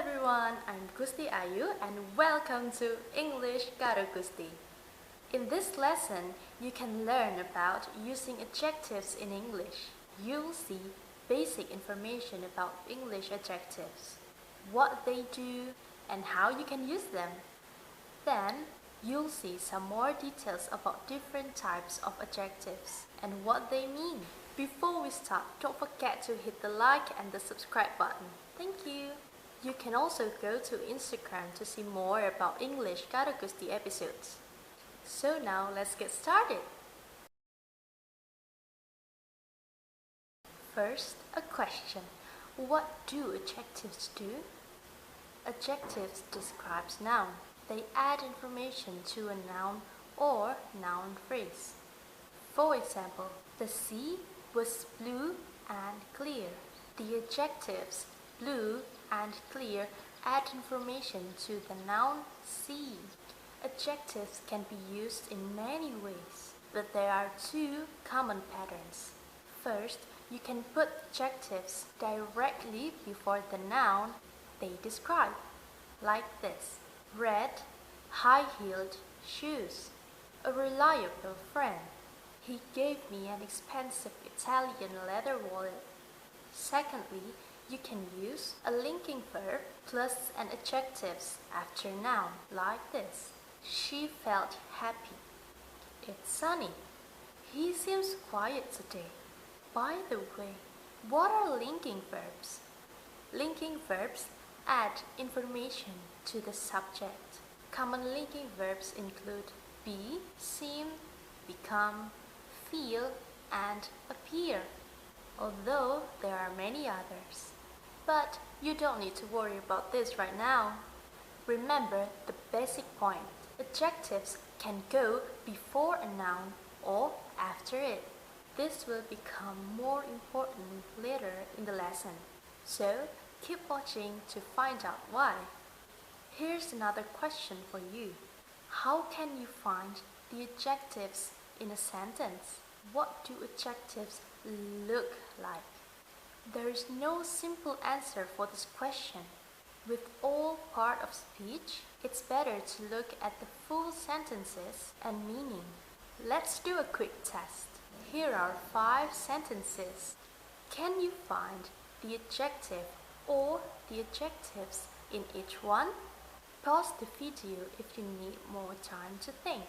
everyone, I'm Gusti Ayu and welcome to English Karo Gusti. In this lesson, you can learn about using adjectives in English. You'll see basic information about English adjectives, what they do, and how you can use them. Then, you'll see some more details about different types of adjectives and what they mean. Before we start, don't forget to hit the like and the subscribe button. Thank you! You can also go to Instagram to see more about English Karo Gusti episodes. So now let's get started! First, a question. What do adjectives do? Adjectives describes noun. They add information to a noun or noun phrase. For example, the sea was blue and clear. The adjectives blue and clear add information to the noun sea. Adjectives can be used in many ways, but there are two common patterns. First, you can put adjectives directly before the noun they describe, like this: red, high-heeled shoes. A reliable friend. He gave me an expensive Italian leather wallet. Secondly, you can use a linking verb plus an adjectives after noun, like this: she felt happy. It's sunny. He seems quiet today. By the way, what are linking verbs? Linking verbs add information to the subject. Common linking verbs include be, seem, become, feel, and appear, although there are many others. But you don't need to worry about this right now. Remember the basic point. Adjectives can go before a noun or after it. This will become more important later in the lesson. So keep watching to find out why. Here's another question for you. How can you find the adjectives in a sentence? What do adjectives look like? There is no simple answer for this question. With all part of speech, it's better to look at the full sentences and meaning. Let's do a quick test. Here are 5 sentences. Can you find the adjective or the adjectives in each one? Pause the video if you need more time to think.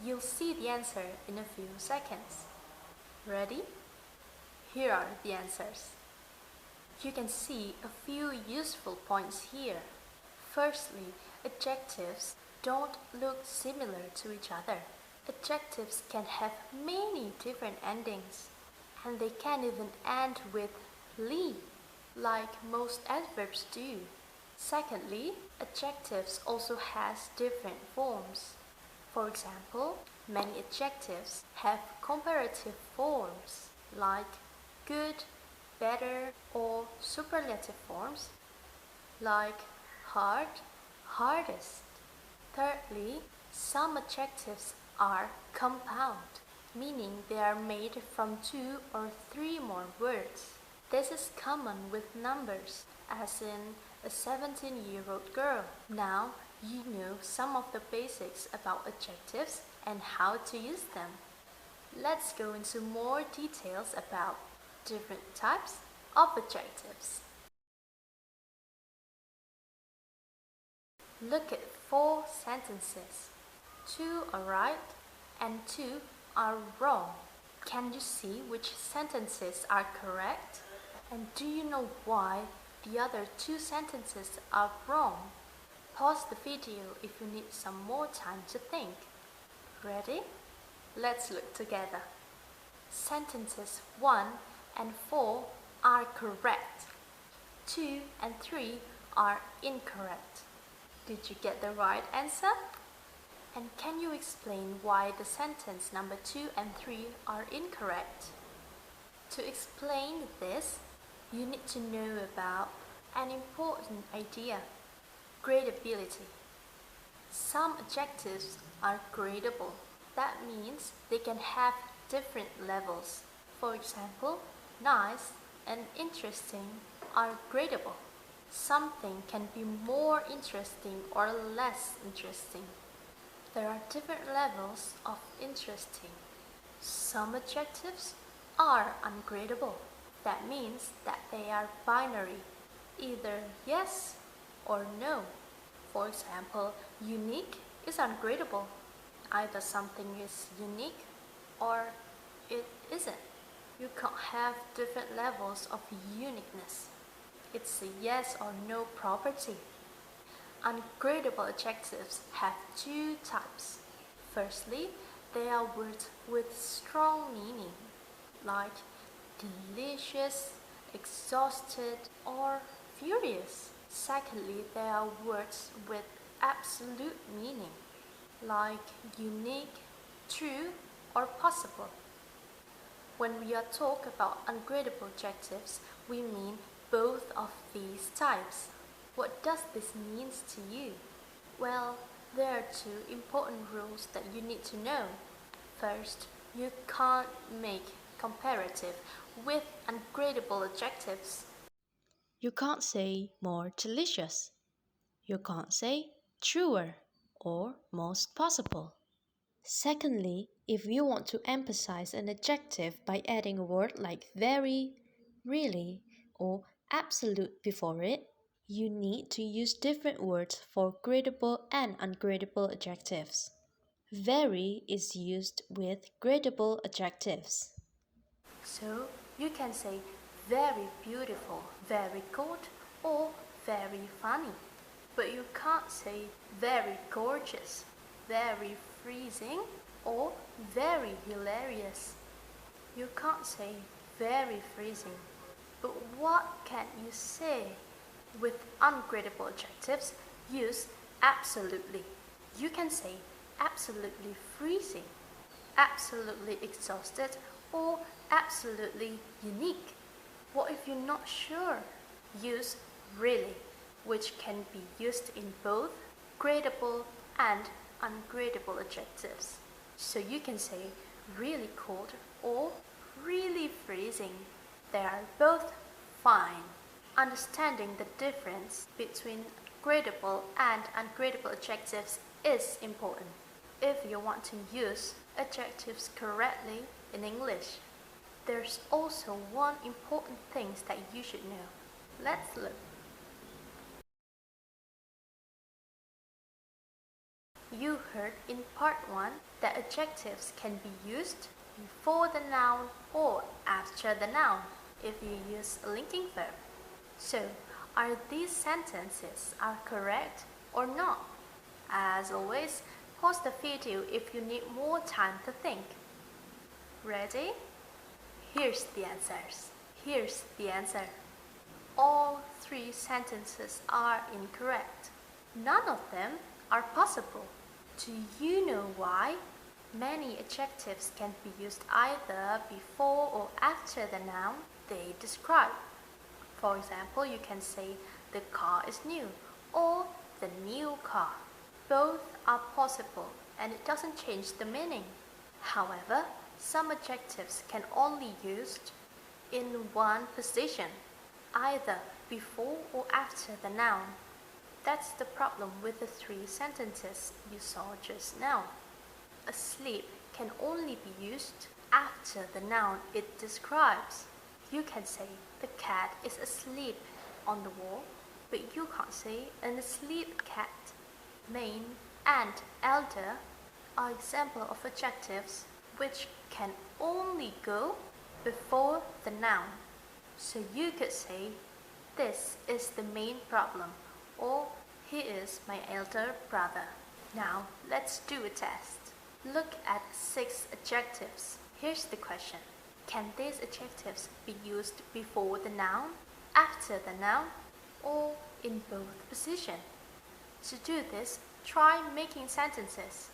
You'll see the answer in a few seconds. Ready? Here are the answers. You can see a few useful points here. Firstly, adjectives don't look similar to each other. Adjectives can have many different endings, and they can even end with "ly", like most adverbs do. Secondly, adjectives also has different forms. For example, many adjectives have comparative forms, like good, better, or superlative forms, like hard, hardest. Thirdly, some adjectives are compound, meaning they are made from 2 or 3 more words. This is common with numbers, as in a 17-year-old girl. Now, you know some of the basics about adjectives and how to use them. Let's go into more details about different types of adjectives. Look at 4 sentences. 2 are right and 2 are wrong. Can you see which sentences are correct? And do you know why the other 2 sentences are wrong? Pause the video if you need some more time to think. Ready? Let's look together. Sentences 1 and 4 are correct. 2 and 3 are incorrect. Did you get the right answer? And can you explain why the sentence number 2 and 3 are incorrect? To explain this, you need to know about an important idea: gradability. Some adjectives are gradable. That means they can have different levels. For example, nice and interesting are gradable. Something can be more interesting or less interesting. There are different levels of interesting. Some adjectives are ungradable. That means that they are binary, either yes or no. For example, unique is ungradable. Either something is unique or it isn't. You can't have different levels of uniqueness. It's a yes or no property. Ungradable adjectives have two types. Firstly, they are words with strong meaning, like delicious, exhausted, or furious. Secondly, they are words with absolute meaning, like unique, true, or possible. When we are talking about ungradable adjectives, we mean both of these types. What does this mean to you? Well, there are two important rules that you need to know. First, you can't make comparative with ungradable adjectives. You can't say more delicious. You can't say truer or most possible. Secondly, if you want to emphasize an adjective by adding a word like very, really, or absolute before it, you need to use different words for gradable and ungradable adjectives. Very is used with gradable adjectives. So you can say very beautiful, very good, or very funny. But you can't say very gorgeous, very freezing, or very hilarious. You can't say very freezing. But what can you say? With ungradable adjectives, use absolutely. You can say absolutely freezing, absolutely exhausted, or absolutely unique. What if you're not sure? Use really, which can be used in both gradable and ungradable adjectives. So you can say really cold or really freezing. They are both fine. Understanding the difference between gradable and ungradable adjectives is important if you want to use adjectives correctly in English. There's also one important thing that you should know. Let's look. You heard in part 1 that adjectives can be used before the noun or after the noun if you use a linking verb. So, are these sentences correct or not? As always, pause the video if you need more time to think. Ready? Here's the answers. Here's the answer. All three sentences are incorrect. None of them are possible. Do you know why? Many adjectives can be used either before or after the noun they describe. For example, you can say the car is new or the new car. Both are possible and it doesn't change the meaning. However, some adjectives can only be used in one position, either before or after the noun. That's the problem with the three sentences you saw just now. Asleep can only be used after the noun it describes. You can say the cat is asleep on the wall, but you can't say an asleep cat. Main and elder are examples of adjectives which can only go before the noun. So you could say, this is the main problem, or he is my elder brother. Now let's do a test. Look at 6 adjectives. Here's the question. Can these adjectives be used before the noun, after the noun, or in both positions? To do this, try making sentences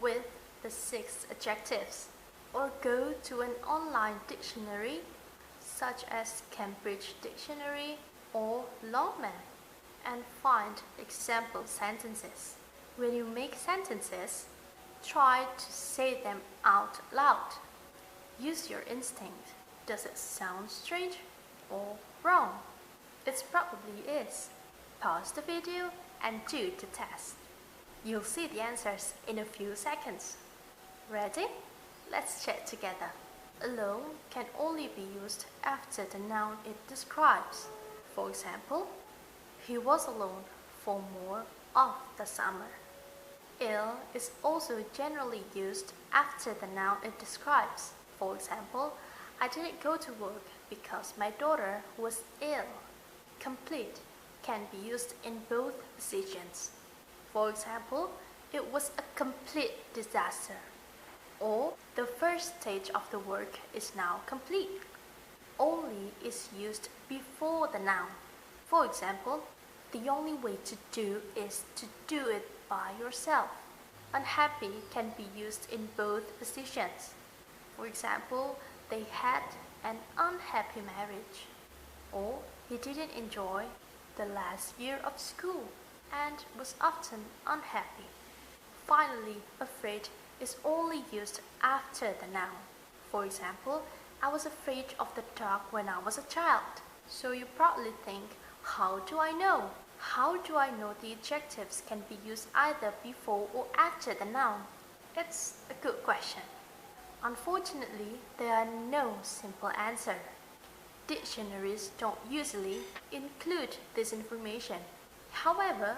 with the 6 adjectives, or go to an online dictionary such as Cambridge Dictionary or Longman and find example sentences. When you make sentences, try to say them out loud. Use your instinct. Does it sound strange or wrong? It probably is. Pause the video and do the test. You'll see the answers in a few seconds. Ready? Let's check together. Alone can only be used after the noun it describes. For example, he was alone for more of the summer. Ill is also generally used after the noun it describes. For example, I didn't go to work because my daughter was ill. Complete can be used in both positions. For example, it was a complete disaster. Or the first stage of the work is now complete. Only is used before the noun. For example, the only way to do is to do it by yourself. Unhappy can be used in both positions. For example, they had an unhappy marriage. Or he didn't enjoy the last year of school and was often unhappy. Finally, afraid is only used after the noun. For example, I was afraid of the dark when I was a child. So you probably think, how do I know? How do I know the adjectives can be used either before or after the noun? It's a good question. Unfortunately, there are no simple answers. Dictionaries don't usually include this information. However,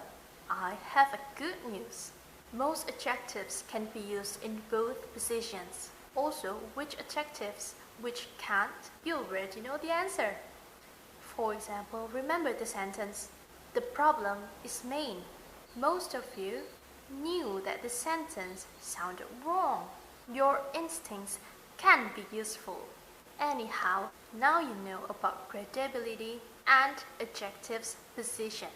I have a good news. Most adjectives can be used in both positions. Also, which adjectives, which can't, you already know the answer. For example, remember the sentence, the problem is main. Most of you knew that the sentence sounded wrong. Your instincts can be useful. Anyhow, now you know about gradability and adjectives position.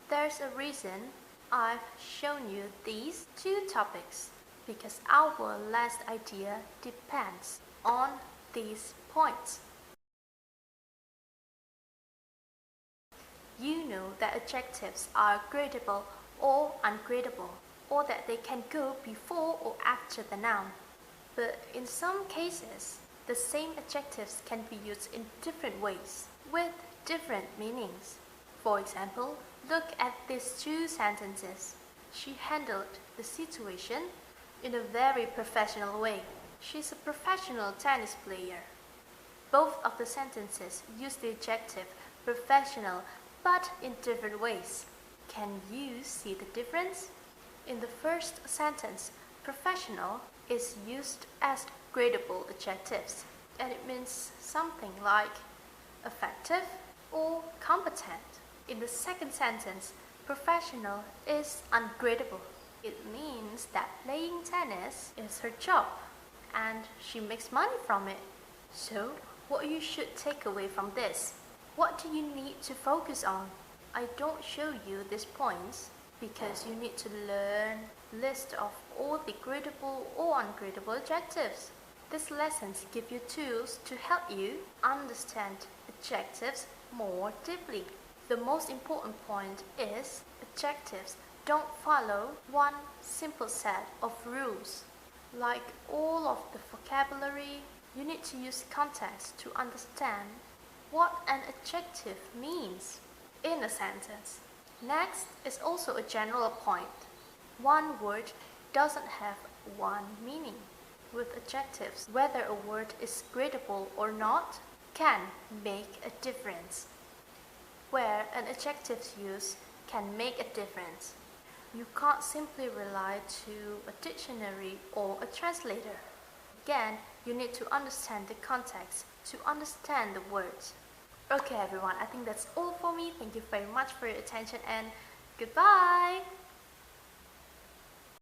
There's a reason I've shown you these two topics, because our last idea depends on these points. You know that adjectives are gradable or ungradable, or that they can go before or after the noun. But in some cases, the same adjectives can be used in different ways, with different meanings. For example, look at these two sentences. She handled the situation in a very professional way. She's a professional tennis player. Both of the sentences use the adjective professional, but in different ways. Can you see the difference? In the first sentence, professional is used as gradable adjectives, and it means something like effective or competent. In the second sentence, professional is ungradable. It means that playing tennis is her job, and she makes money from it. So, what you should take away from this? What do you need to focus on? I don't show you these points because you need to learn list of all the gradable or ungradable adjectives. These lessons give you tools to help you understand adjectives more deeply. The most important point is adjectives don't follow one simple set of rules. Like all of the vocabulary, you need to use context to understand what an adjective means in a sentence. Next is also a general point. One word doesn't have one meaning. With adjectives, whether a word is gradable or not can make a difference. Where an adjective's use can make a difference. You can't simply rely to a dictionary or a translator. Again, you need to understand the context to understand the words. Okay everyone, I think that's all for me. Thank you very much for your attention and goodbye!